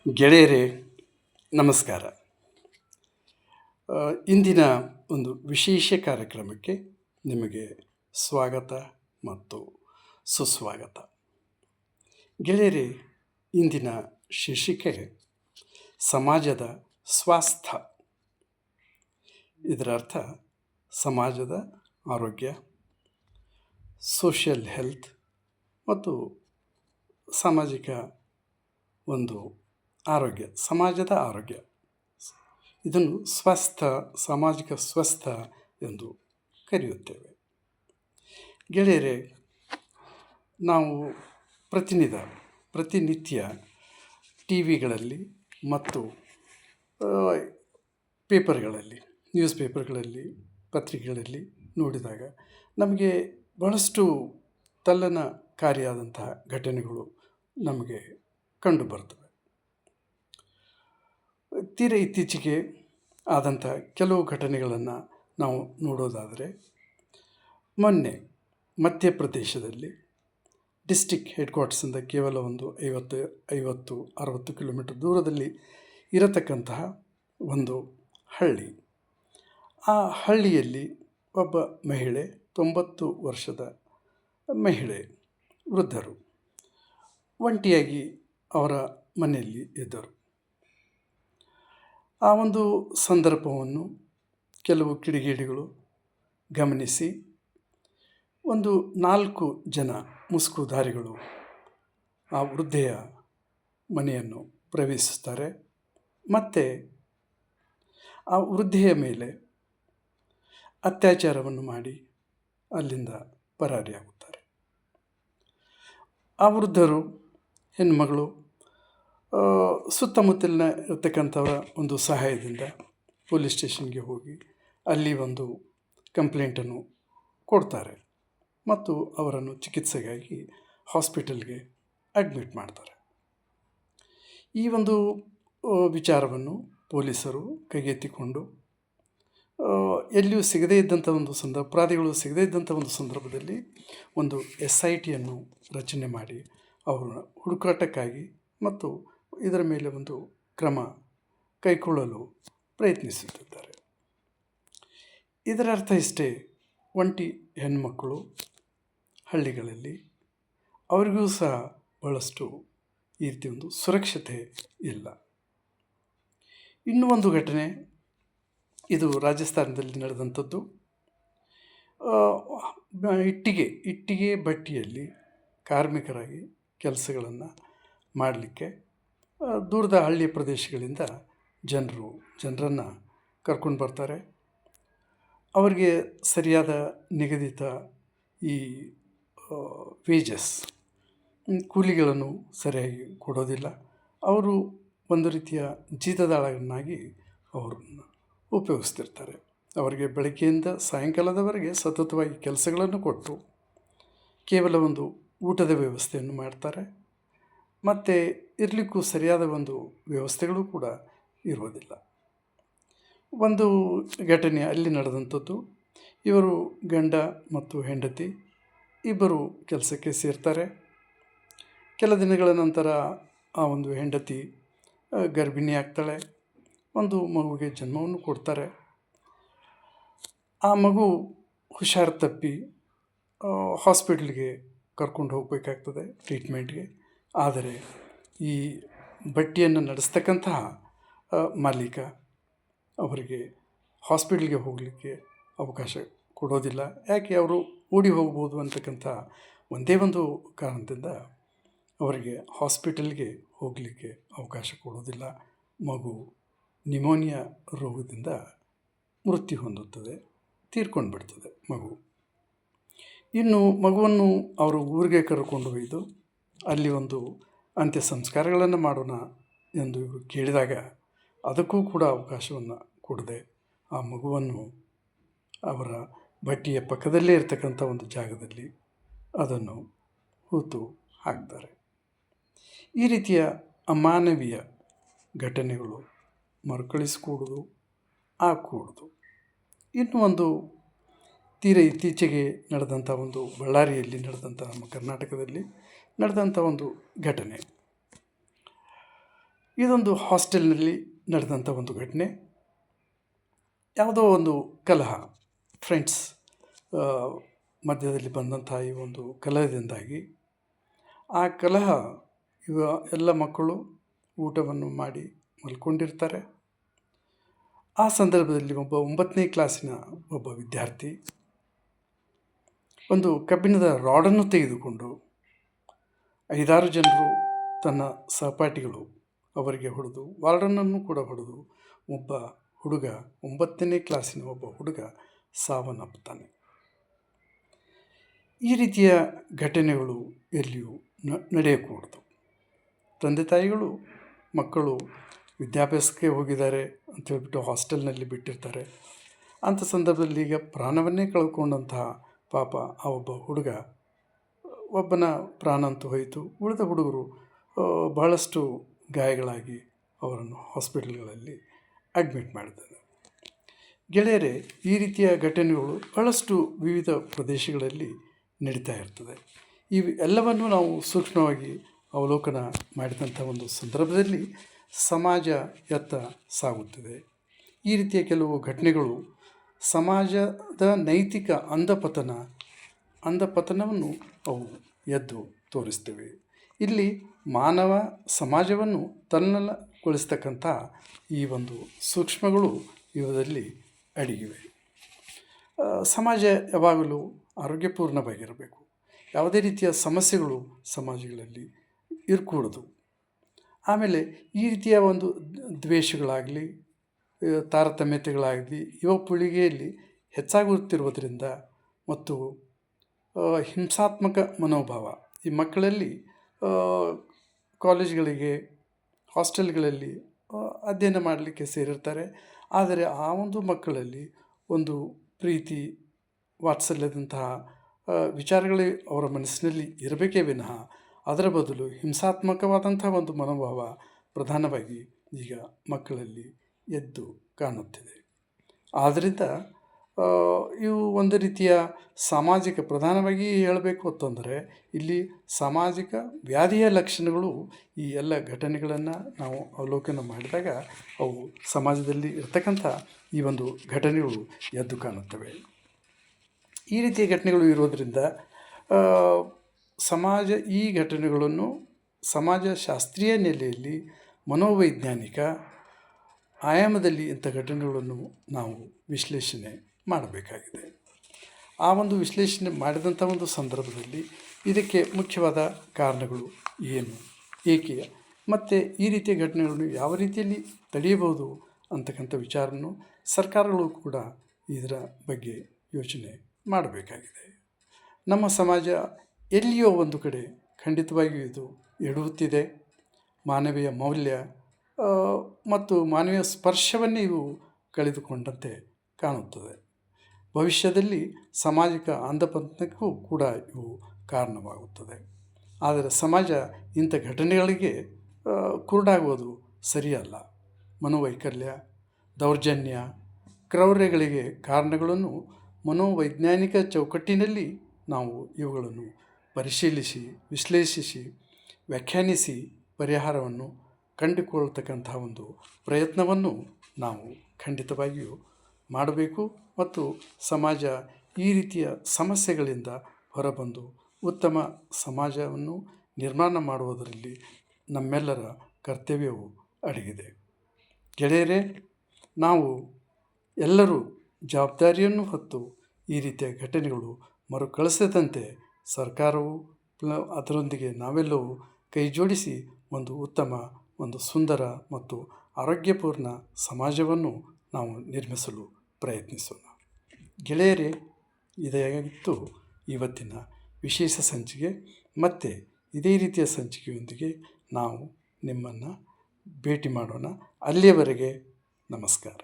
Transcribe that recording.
ಗೆಳೆಯರೇ, ನಮಸ್ಕಾರ. ಇಂದಿನ ಒಂದು ವಿಶೇಷ ಕಾರ್ಯಕ್ರಮಕ್ಕೆ ನಿಮಗೆ ಸ್ವಾಗತ ಮತ್ತು ಸುಸ್ವಾಗತ. ಗೆಳೆಯರೇ, ಇಂದಿನ ಶೀರ್ಷಿಕೆ ಸಮಾಜದ ಸ್ವಾಸ್ಥ್ಯ. ಇದರ ಅರ್ಥ ಸಮಾಜದ ಆರೋಗ್ಯ, ಸೋಷಿಯಲ್ ಹೆಲ್ತ್ ಮತ್ತು ಸಾಮಾಜಿಕ ಒಂದು ಆರೋಗ್ಯ, ಸಮಾಜದ ಆರೋಗ್ಯ. ಇದನ್ನು ಸಾಮಾಜಿಕ ಸ್ವಸ್ಥ ಎಂದು ಕರೆಯುತ್ತೇವೆ. ಗೆಳೆಯರೇ, ನಾವು ಪ್ರತಿನಿತ್ಯ ಟಿ ವಿಗಳಲ್ಲಿ ಮತ್ತು ನ್ಯೂಸ್ ಪೇಪರ್ಗಳಲ್ಲಿ ಪತ್ರಿಕೆಗಳಲ್ಲಿ ನೋಡಿದಾಗ ನಮಗೆ ಬಹಳಷ್ಟು ತಲ್ಲಣಕಾರಿಯಾದಂತಹ ಘಟನೆಗಳು ನಮಗೆ ಕಂಡುಬರ್ತವೆ. ಇತ್ತೀಚೆಗೆ ಆದಂಥ ಕೆಲವು ಘಟನೆಗಳನ್ನು ನಾವು ನೋಡೋದಾದರೆ, ಮೊನ್ನೆ ಮಧ್ಯಪ್ರದೇಶದಲ್ಲಿ ಡಿಸ್ಟಿಕ್ ಹೆಡ್ ಕ್ವಾರ್ಟರ್ಸಿಂದ ಕೇವಲ ಒಂದು 50-60 ಕಿಲೋಮೀಟರ್ ದೂರದಲ್ಲಿ ಇರತಕ್ಕಂತಹ ಒಂದು ಹಳ್ಳಿ. ಆ ಹಳ್ಳಿಯಲ್ಲಿ ಒಬ್ಬ ಮಹಿಳೆ, 90 ವರ್ಷದ ಮಹಿಳೆ, ವೃದ್ಧರು, ಒಂಟಿಯಾಗಿ ಅವರ ಮನೆಯಲ್ಲಿ ಇದ್ದರು. ಆ ಒಂದು ಸಂದರ್ಭವನ್ನು ಕೆಲವು ಕಿಡಿಗೇಡಿಗಳು ಗಮನಿಸಿ ಒಂದು 4 ಜನ ಮುಸುಕುಧಾರಿಗಳು ಆ ವೃದ್ಧೆಯ ಮನೆಯನ್ನು ಪ್ರವೇಶಿಸ್ತಾರೆ ಮತ್ತು ಆ ವೃದ್ಧೆಯ ಮೇಲೆ ಅತ್ಯಾಚಾರವನ್ನು ಮಾಡಿ ಅಲ್ಲಿಂದ ಪರಾರಿಯಾಗುತ್ತಾರೆ. ಆ ವೃದ್ಧರು, ಹೆಣ್ಣುಮಗಳು, ಸುತ್ತಮುತ್ತಲಿನ ಇರತಕ್ಕಂಥವರ ಒಂದು ಸಹಾಯದಿಂದ ಪೊಲೀಸ್ ಸ್ಟೇಷನ್ಗೆ ಹೋಗಿ ಅಲ್ಲಿ ಒಂದು ಕಂಪ್ಲೇಂಟನ್ನು ಕೊಡ್ತಾರೆ ಮತ್ತು ಅವರನ್ನು ಚಿಕಿತ್ಸೆಗಾಗಿ ಹಾಸ್ಪಿಟಲ್ಗೆ ಅಡ್ಮಿಟ್ ಮಾಡ್ತಾರೆ. ಈ ಒಂದು ವಿಚಾರವನ್ನು ಪೊಲೀಸರು ಕೈಗೆತ್ತಿಕೊಂಡು ಎಲ್ಲಿಯೂ ಸಿಗದೇ ಇದ್ದಂಥ ಒಂದು ಅಪರಾಧಿಗಳು ಸಿಗದೇ ಇದ್ದಂಥ ಒಂದು ಸಂದರ್ಭದಲ್ಲಿ ಒಂದು SITಯನ್ನು ರಚನೆ ಮಾಡಿ ಅವರ ಹುಡುಕಾಟಕ್ಕಾಗಿ ಮತ್ತು ಇದರ ಮೇಲೆ ಒಂದು ಕ್ರಮ ಕೈಗೊಳ್ಳಲು ಪ್ರಯತ್ನಿಸುತ್ತಿದ್ದಾರೆ. ಇದರ ಅರ್ಥ ಇಷ್ಟೇ: ಒಂಟಿ ಹೆಣ್ಮಕ್ಕಳು ಹಳ್ಳಿಗಳಲ್ಲಿ ಅವರಿಗೂ ಸಹ ಬಹಳಷ್ಟು ಈ ರೀತಿ ಒಂದು ಸುರಕ್ಷತೆ ಇಲ್ಲ. ಇನ್ನೂ ಒಂದು ಘಟನೆ, ಇದು ರಾಜಸ್ಥಾನದಲ್ಲಿ ನಡೆದಂಥದ್ದು. ಇಟ್ಟಿಗೆ ಭಟ್ಟಿಯಲ್ಲಿ ಕಾರ್ಮಿಕರಾಗಿ ಕೆಲಸಗಳನ್ನು ಮಾಡಲಿಕ್ಕೆ ದೂರದ ಹಳ್ಳಿಯ ಪ್ರದೇಶಗಳಿಂದ ಜನರನ್ನು ಕರ್ಕೊಂಡು ಬರ್ತಾರೆ. ಅವರಿಗೆ ಸರಿಯಾದ ನಿಗದಿತ ಈ ವೇಜಸ್, ಕೂಲಿಗಳನ್ನು ಸರಿಯಾಗಿ ಕೊಡೋದಿಲ್ಲ. ಅವರು ಒಂದು ರೀತಿಯ ಜೀತದಾಳನ್ನಾಗಿ ಅವರನ್ನು ಉಪಯೋಗಿಸ್ತಿರ್ತಾರೆ. ಅವರಿಗೆ ಬೆಳಗ್ಗೆಯಿಂದ ಸಾಯಂಕಾಲದವರೆಗೆ ಸತತವಾಗಿ ಕೆಲಸಗಳನ್ನು ಕೊಟ್ಟು ಕೇವಲ ಒಂದು ಊಟದ ವ್ಯವಸ್ಥೆಯನ್ನು ಮಾಡ್ತಾರೆ ಮತ್ತು ಇರಲಿಕ್ಕೂ ಸರಿಯಾದ ಒಂದು ವ್ಯವಸ್ಥೆಗಳು ಕೂಡ ಇರೋದಿಲ್ಲ. ಒಂದು ಘಟನೆ ಅಲ್ಲಿ ನಡೆದಂಥದ್ದು. ಇವರು ಗಂಡ ಮತ್ತು ಹೆಂಡತಿ ಇಬ್ಬರು ಕೆಲಸಕ್ಕೆ ಸೇರ್ತಾರೆ. ಕೆಲ ದಿನಗಳ ನಂತರ ಆ ಒಂದು ಹೆಂಡತಿ ಗರ್ಭಿಣಿ ಆಗ್ತಾಳೆ. ಒಂದು ಮಗುವಿಗೆ ಜನ್ಮವನ್ನು ಕೊಡ್ತಾರೆ. ಆ ಮಗು ಹುಷಾರು ತಪ್ಪಿ ಹಾಸ್ಪಿಟ್ಲಿಗೆ ಕರ್ಕೊಂಡು ಹೋಗಬೇಕಾಗ್ತದೆ ಟ್ರೀಟ್ಮೆಂಟ್ಗೆ. ಆದರೆ ಈ ಭಟ್ಟಿಯನ್ನು ನಡೆಸ್ತಕ್ಕಂತಹ ಮಾಲೀಕ ಅವರಿಗೆ ಹಾಸ್ಪಿಟ್ಲಿಗೆ ಹೋಗಲಿಕ್ಕೆ ಅವಕಾಶ ಕೊಡೋದಿಲ್ಲ. ಯಾಕೆ? ಅವರು ಓಡಿ ಹೋಗ್ಬೋದು ಅಂತಕ್ಕಂಥ ಒಂದೇ ಒಂದು ಕಾರಣದಿಂದ ಅವರಿಗೆ ಹಾಸ್ಪಿಟಲ್ಗೆ ಹೋಗಲಿಕ್ಕೆ ಅವಕಾಶ ಕೊಡೋದಿಲ್ಲ. ಮಗು ನ್ಯುಮೋನಿಯಾ ರೋಗದಿಂದ ಮೃತ್ಯು ಹೊಂದುತ್ತದೆ, ತೀರ್ಕೊಂಡು ಬಿಡ್ತದೆ ಮಗು. ಇನ್ನು ಮಗುವನ್ನು ಅವರು ಊರಿಗೆ ಕರ್ಕೊಂಡು ಒಯ್ದು ಅಲ್ಲಿ ಒಂದು ಅಂತ್ಯ ಸಂಸ್ಕಾರಗಳನ್ನು ಮಾಡೋಣ ಎಂದು ಇವರು ಕೇಳಿದಾಗ ಅದಕ್ಕೂ ಕೂಡ ಅವಕಾಶವನ್ನು ಕೊಡದೆ ಆ ಮಗುವನ್ನು ಅವರ ಭಟ್ಟಿಯ ಪಕ್ಕದಲ್ಲೇ ಇರತಕ್ಕಂಥ ಒಂದು ಜಾಗದಲ್ಲಿ ಅದನ್ನು ಹೂತು ಹಾಕ್ತಾರೆ. ಈ ರೀತಿಯ ಅಮಾನವೀಯ ಘಟನೆಗಳು ಮರುಕಳಿಸಿಕೊಡೋದು ಆಗಕೂಡದು. ಇನ್ನೂ ಒಂದು ಇತ್ತೀಚೆಗೆ ನಡೆದಂಥ ಒಂದು ಬಳ್ಳಾರಿಯಲ್ಲಿ ನಡೆದಂಥ, ನಮ್ಮ ಕರ್ನಾಟಕದಲ್ಲಿ ನಡೆದಂಥ ಒಂದು ಘಟನೆ. ಇದೊಂದು ಹಾಸ್ಟೆಲ್ನಲ್ಲಿ ನಡೆದಂಥ ಒಂದು ಘಟನೆ. ಯಾವುದೋ ಒಂದು ಕಲಹ, ಫ್ರೆಂಡ್ಸ್ ಮಧ್ಯದಲ್ಲಿ ಬಂದಂಥ ಈ ಒಂದು ಕಲಹದಿಂದಾಗಿ ಆ ಕಲಹ ಎಲ್ಲ ಮಕ್ಕಳು ಊಟವನ್ನು ಮಾಡಿ ಮಲ್ಕೊಂಡಿರ್ತಾರೆ. ಆ ಸಂದರ್ಭದಲ್ಲಿ ಒಬ್ಬ 9ನೇ ಕ್ಲಾಸಿನ ಒಬ್ಬ ವಿದ್ಯಾರ್ಥಿ ಒಂದು ಕಬ್ಬಿಣದ ರಾಡನ್ನು ತೆಗೆದುಕೊಂಡು 5-6 ಜನರು ತನ್ನ ಸಹಪಾಠಿಗಳು ಅವರಿಗೆ ಹೊಡೆದು, ವಾರ್ಡನನ್ನು ಕೂಡ ಹೊಡೆದು ಒಬ್ಬ ಹುಡುಗ 9ನೇ ಕ್ಲಾಸಿನ ಒಬ್ಬ ಹುಡುಗ ಸಾವನ್ನಪ್ಪುತ್ತಾನೆ. ಈ ರೀತಿಯ ಘಟನೆಗಳು ಎಲ್ಲಿಯೂ ನಡೆಯಕೂಡದು. ತಂದೆ ತಾಯಿಗಳು ಮಕ್ಕಳು ವಿದ್ಯಾಭ್ಯಾಸಕ್ಕೆ ಹೋಗಿದ್ದಾರೆ ಅಂತ ಹೇಳ್ಬಿಟ್ಟು ಹಾಸ್ಟೆಲ್ನಲ್ಲಿ ಬಿಟ್ಟಿರ್ತಾರೆ. ಅಂಥ ಸಂದರ್ಭದಲ್ಲಿ ಈಗ ಪ್ರಾಣವನ್ನೇ ಕಳ್ಕೊಂಡಂತಹ ಪಾಪ ಆ ಒಬ್ಬ ಹುಡುಗ, ಒಬ್ಬನ ಪ್ರಾಣ ಅಂತೂ ಹೋಯಿತು. ಉಳಿದ ಹುಡುಗರು ಬಹಳಷ್ಟು ಗಾಯಗಳಾಗಿ ಅವರನ್ನು ಹಾಸ್ಪಿಟಲ್ಗಳಲ್ಲಿ ಅಡ್ಮಿಟ್ ಮಾಡಿದ್ದಾರೆ. ಗೆಳೆಯರೇ, ಈ ರೀತಿಯ ಘಟನೆಗಳು ಬಹಳಷ್ಟು ವಿವಿಧ ಪ್ರದೇಶಗಳಲ್ಲಿ ನಡೀತಾ ಇರ್ತದೆ. ಇವು ಎಲ್ಲವನ್ನು ನಾವು ಸೂಕ್ಷ್ಮವಾಗಿ ಅವಲೋಕನ ಮಾಡಿದಂಥ ಒಂದು ಸಂದರ್ಭದಲ್ಲಿ ಸಮಾಜ ಎತ್ತ ಸಾಗುತ್ತದೆ. ಈ ರೀತಿಯ ಕೆಲವು ಘಟನೆಗಳು ಸಮಾಜದ ನೈತಿಕ ಅಂಧಪತನವನ್ನು ಅವು ಎದ್ದು ತೋರಿಸ್ತವೆ. ಇಲ್ಲಿ ಮಾನವ ಸಮಾಜವನ್ನು ತಲ್ಲಣಗೊಳಿಸ್ತಕ್ಕಂಥ ಈ ಒಂದು ಸೂಕ್ಷ್ಮಗಳು ಇವುದಲ್ಲಿ ಅಡಗಿವೆ. ಸಮಾಜ ಯಾವಾಗಲೂ ಆರೋಗ್ಯಪೂರ್ಣವಾಗಿರಬೇಕು. ಯಾವುದೇ ರೀತಿಯ ಸಮಸ್ಯೆಗಳು ಸಮಾಜಗಳಲ್ಲಿ ಇರಕೂಡದು. ಆಮೇಲೆ ಈ ರೀತಿಯ ಒಂದು ದ್ವೇಷಗಳಾಗಲಿ, ತಾರತಮ್ಯತೆಗಳಾಗಲಿ ಯುವ ಪೀಳಿಗೆಯಲ್ಲಿ ಹೆಚ್ಚಾಗುತ್ತಿರುವುದರಿಂದ ಮತ್ತು ಹಿಂಸಾತ್ಮಕ ಮನೋಭಾವ ಈ ಮಕ್ಕಳಲ್ಲಿ ಕಾಲೇಜ್ಗಳಿಗೆ, ಹಾಸ್ಟೆಲ್ಗಳಲ್ಲಿ ಅಧ್ಯಯನ ಮಾಡಲಿಕ್ಕೆ ಸೇರಿರ್ತಾರೆ. ಆದರೆ ಆ ಒಂದು ಮಕ್ಕಳಲ್ಲಿ ಒಂದು ಪ್ರೀತಿ, ವಾತ್ಸಲ್ಯದಂತಹ ವಿಚಾರಗಳೇ ಅವರ ಮನಸ್ಸಿನಲ್ಲಿ ಇರಬೇಕೇ ವಿನಃ ಅದರ ಬದಲು ಹಿಂಸಾತ್ಮಕವಾದಂಥ ಒಂದು ಮನೋಭಾವ ಪ್ರಧಾನವಾಗಿ ಈಗ ಮಕ್ಕಳಲ್ಲಿ ಎದ್ದು ಕಾಣುತ್ತಿದೆ. ಆದ್ದರಿಂದ ಇವು ಒಂದು ರೀತಿಯ ಸಾಮಾಜಿಕ, ಪ್ರಧಾನವಾಗಿ ಹೇಳಬೇಕು ಅಂತಂದರೆ ಇಲ್ಲಿ ಸಾಮಾಜಿಕ ವ್ಯಾಧಿಯ ಲಕ್ಷಣಗಳು ಈ ಎಲ್ಲ ಘಟನೆಗಳನ್ನು ನಾವು ಅವಲೋಕನ ಮಾಡಿದಾಗ ಅವು ಸಮಾಜದಲ್ಲಿ ಇರ್ತಕ್ಕಂಥ ಈ ಒಂದು ಘಟನೆಗಳು ಎದ್ದು ಕಾಣುತ್ತವೆ. ಈ ರೀತಿಯ ಘಟನೆಗಳು ಇರೋದರಿಂದ ಈ ಘಟನೆಗಳನ್ನು ಸಮಾಜಶಾಸ್ತ್ರೀಯ ನೆಲೆಯಲ್ಲಿ, ಮನೋವೈಜ್ಞಾನಿಕ ಆಯಾಮದಲ್ಲಿ ಇಂಥ ಘಟನೆಗಳನ್ನು ನಾವು ವಿಶ್ಲೇಷಣೆ ಮಾಡಬೇಕಾಗಿದೆ. ಆ ಒಂದು ವಿಶ್ಲೇಷಣೆ ಮಾಡಿದಂಥ ಒಂದು ಸಂದರ್ಭದಲ್ಲಿ ಇದಕ್ಕೆ ಮುಖ್ಯವಾದ ಕಾರಣಗಳು ಏನು, ಏಕೆ, ಮತ್ತು ಈ ರೀತಿಯ ಘಟನೆಗಳನ್ನು ಯಾವ ರೀತಿಯಲ್ಲಿ ತಡೆಯಬಹುದು ಅಂತಕ್ಕಂಥ ವಿಚಾರವನ್ನು ಸರ್ಕಾರಗಳು ಕೂಡ ಇದರ ಬಗ್ಗೆ ಯೋಚನೆ ಮಾಡಬೇಕಾಗಿದೆ. ನಮ್ಮ ಸಮಾಜ ಎಲ್ಲಿಯೋ ಒಂದು ಕಡೆ ಖಂಡಿತವಾಗಿಯೂ ಇದು ಎಡುತ್ತಿದೆ. ಮಾನವೀಯ ಮೌಲ್ಯ ಮತ್ತು ಮಾನವೀಯ ಸ್ಪರ್ಶವನ್ನೇ ಇವು ಕಳೆದುಕೊಂಡಂತೆ ಕಾಣುತ್ತದೆ. ಭವಿಷ್ಯದಲ್ಲಿ ಸಾಮಾಜಿಕ ಅಂಧಪತನಕ್ಕೂ ಕೂಡ ಇವು ಕಾರಣವಾಗುತ್ತದೆ. ಆದರೆ ಸಮಾಜ ಇಂಥ ಘಟನೆಗಳಿಗೆ ಕುರುಡಾಗುವುದು ಸರಿಯಲ್ಲ. ಮನೋವೈಕಲ್ಯ, ದೌರ್ಜನ್ಯ, ಕ್ರೌರ್ಯಗಳಿಗೆ ಕಾರಣಗಳನ್ನು ಮನೋವೈಜ್ಞಾನಿಕ ಚೌಕಟ್ಟಿನಲ್ಲಿ ನಾವು ಇವುಗಳನ್ನು ಪರಿಶೀಲಿಸಿ, ವಿಶ್ಲೇಷಿಸಿ, ವ್ಯಾಖ್ಯಾನಿಸಿ ಪರಿಹಾರವನ್ನು ಕಂಡುಕೊಳ್ತಕ್ಕಂಥ ಒಂದು ಪ್ರಯತ್ನವನ್ನು ನಾವು ಖಂಡಿತವಾಗಿಯೂ ಮಾಡಬೇಕು. ಮತ್ತು ಸಮಾಜ ಈ ರೀತಿಯ ಸಮಸ್ಯೆಗಳಿಂದ ಹೊರಬಂದು ಉತ್ತಮ ಸಮಾಜವನ್ನು ನಿರ್ಮಾಣ ಮಾಡುವುದರಲ್ಲಿ ನಮ್ಮೆಲ್ಲರ ಕರ್ತವ್ಯವು ಅಡಗಿದೆ. ಗೆಳೆಯರೇ, ನಾವು ಎಲ್ಲರೂ ಜವಾಬ್ದಾರಿಯನ್ನು ಹೊತ್ತು ಈ ರೀತಿಯ ಘಟನೆಗಳು ಮರುಕಳಿಸದಂತೆ ಸರ್ಕಾರವು ಅದರೊಂದಿಗೆ ನಾವೆಲ್ಲವೂ ಕೈ ಜೋಡಿಸಿ ಒಂದು ಉತ್ತಮ, ಒಂದು ಸುಂದರ ಮತ್ತು ಆರೋಗ್ಯಪೂರ್ಣ ಸಮಾಜವನ್ನು ನಾವು ನಿರ್ಮಿಸಲು ಪ್ರಯತ್ನಿಸೋಣ. ಗೆಳೆಯರೇ, ಇದಾಗಿತ್ತು ಇವತ್ತಿನ ವಿಶೇಷ ಸಂಚಿಕೆ. ಮತ್ತು ಇದೇ ರೀತಿಯ ಸಂಚಿಕೆಯೊಂದಿಗೆ ನಾವು ನಿಮ್ಮನ್ನು ಭೇಟಿ ಮಾಡೋಣ. ಅಲ್ಲಿಯವರೆಗೆ ನಮಸ್ಕಾರ.